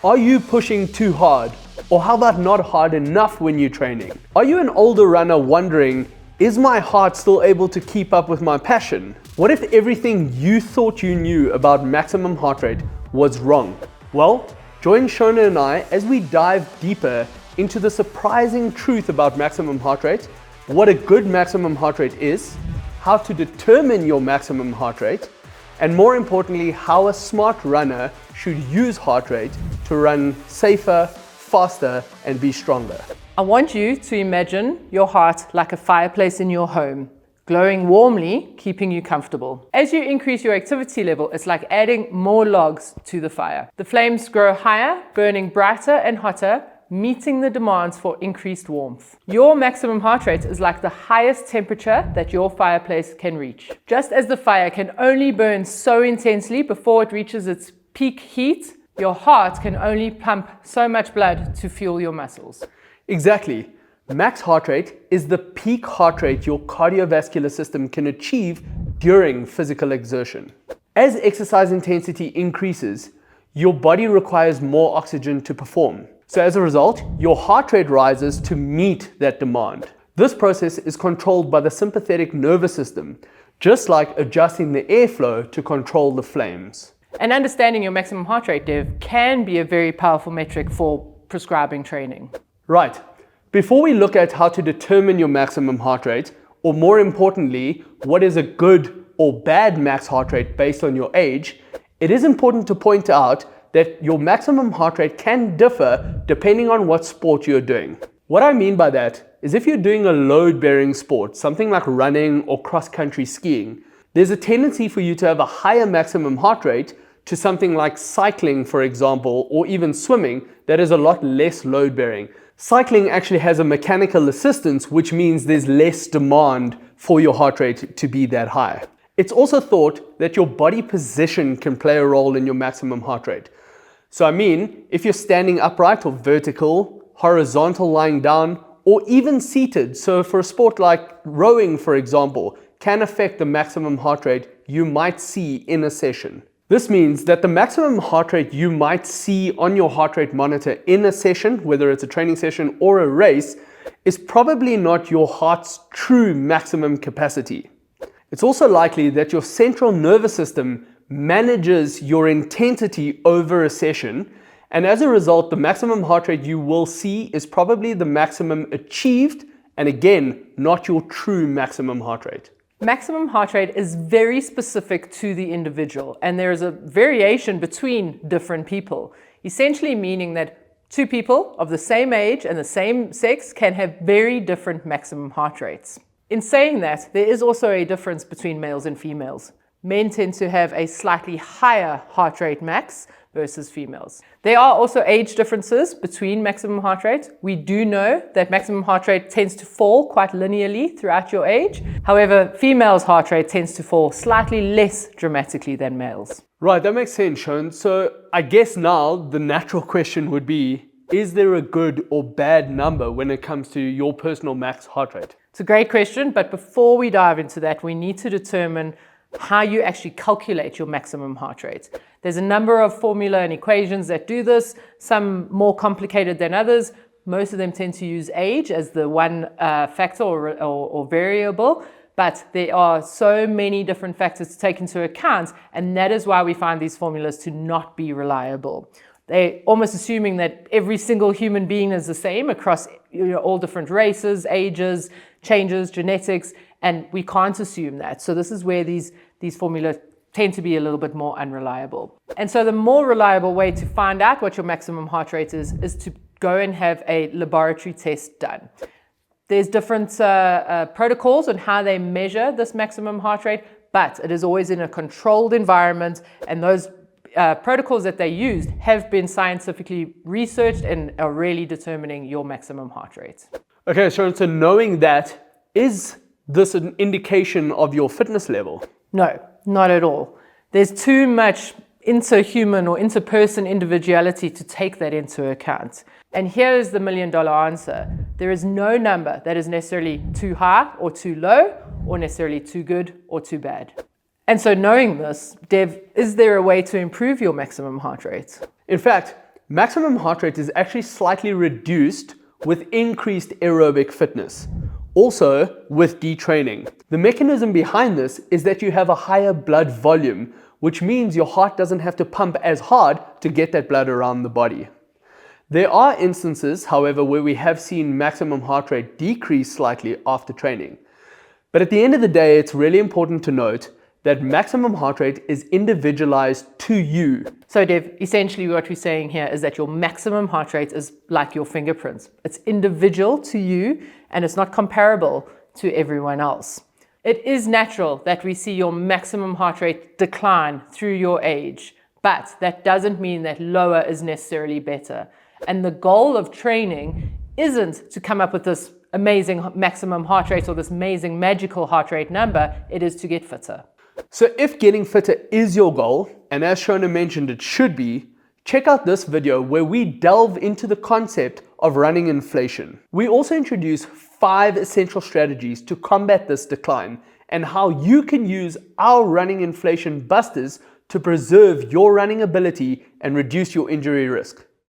Are you pushing too hard? Or how about not hard enough when you're training? Are you an older runner wondering, is my heart still able to keep up with my passion? What if everything you thought you knew about maximum heart rate was wrong? Well, join Shona and I as we dive deeper into the surprising truth about maximum heart rate, what a good maximum heart rate is, how to determine your maximum heart rate, and more importantly, how a smart runner should use heart rate to run safer, faster, and be stronger. I want you to imagine your heart like a fireplace in your home, glowing warmly, keeping you comfortable. As you increase your activity level, it's like adding more logs to the fire. The flames grow higher, burning brighter and hotter, meeting the demands for increased warmth. Your maximum heart rate is like the highest temperature that your fireplace can reach. Just as the fire can only burn so intensely before it reaches its peak heat, your heart can only pump so much blood to fuel your muscles. Exactly. Max heart rate is the peak heart rate your cardiovascular system can achieve during physical exertion. As exercise intensity increases, your body requires more oxygen to perform. So as a result, your heart rate rises to meet that demand. This process is controlled by the sympathetic nervous system, just like adjusting the airflow to control the flames. And understanding your maximum heart rate, Dev, can be a very powerful metric for prescribing training. Right. Before we look at how to determine your maximum heart rate, or more importantly, what is a good or bad max heart rate based on your age, it is important to point out that your maximum heart rate can differ depending on what sport you're doing. What I mean by that is if you're doing a load-bearing sport, something like running or cross-country skiing, there's a tendency for you to have a higher maximum heart rate to something like cycling, for example, or even swimming that is a lot less load-bearing. Cycling actually has a mechanical assistance, which means there's less demand for your heart rate to be that high. It's also thought that your body position can play a role in your maximum heart rate. So I mean, if you're standing upright or vertical, horizontal lying down, or even seated, so for a sport like rowing, for example, can affect the maximum heart rate you might see in a session. This means that the maximum heart rate you might see on your heart rate monitor in a session, whether it's a training session or a race, is probably not your heart's true maximum capacity. It's also likely that your central nervous system manages your intensity over a session, and as a result, the maximum heart rate you will see is probably the maximum achieved, and again, not your true maximum heart rate. Maximum heart rate is very specific to the individual, and there is a variation between different people, essentially meaning that two people of the same age and the same sex can have very different maximum heart rates. In saying that, there is also a difference between males and females. Men tend to have a slightly higher heart rate max versus females. There are also age differences between maximum heart rate. We do know that maximum heart rate tends to fall quite linearly throughout your age. However, females' heart rate tends to fall slightly less dramatically than males. Right, that makes sense, Sean. So I guess now the natural question would be, is there a good or bad number when it comes to your personal max heart rate? It's a great question, but before we dive into that, we need to determine how you actually calculate your maximum heart rate. There's a number of formula and equations that do this, some more complicated than others. Most of them tend to use age as the one factor or variable, but there are so many different factors to take into account, and that is why we find these formulas to not be reliable. They're almost assuming that every single human being is the same across all different races, ages, changes, genetics, and we can't assume that. So this is where these formulas tend to be a little bit more unreliable. And so the more reliable way to find out what your maximum heart rate is to go and have a laboratory test done. There's different protocols on how they measure this maximum heart rate, but it is always in a controlled environment, and those protocols that they used have been scientifically researched and are really determining your maximum heart rate. Okay, so knowing that, is this an indication of your fitness level? No, not at all. There's too much interhuman or interperson individuality to take that into account. And here is the million-dollar answer. There is no number that is necessarily too high or too low, or necessarily too good or too bad. And so knowing this, Dev, is there a way to improve your maximum heart rate? In fact, maximum heart rate is actually slightly reduced with increased aerobic fitness. Also, with detraining. The mechanism behind this is that you have a higher blood volume, which means your heart doesn't have to pump as hard to get that blood around the body. There are instances, however, where we have seen maximum heart rate decrease slightly after training. But at the end of the day, it's really important to note that maximum heart rate is individualized to you. So Dev, essentially what we're saying here is that your maximum heart rate is like your fingerprints. It's individual to you and it's not comparable to everyone else. It is natural that we see your maximum heart rate decline through your age, but that doesn't mean that lower is necessarily better. And the goal of training isn't to come up with this amazing maximum heart rate or this amazing magical heart rate number, it is to get fitter. So if getting fitter is your goal, and as Shona mentioned it should be, check out this video where we delve into the concept of running inflation. We also introduce 5 essential strategies to combat this decline and how you can use our running inflation busters to preserve your running ability and reduce your injury risk.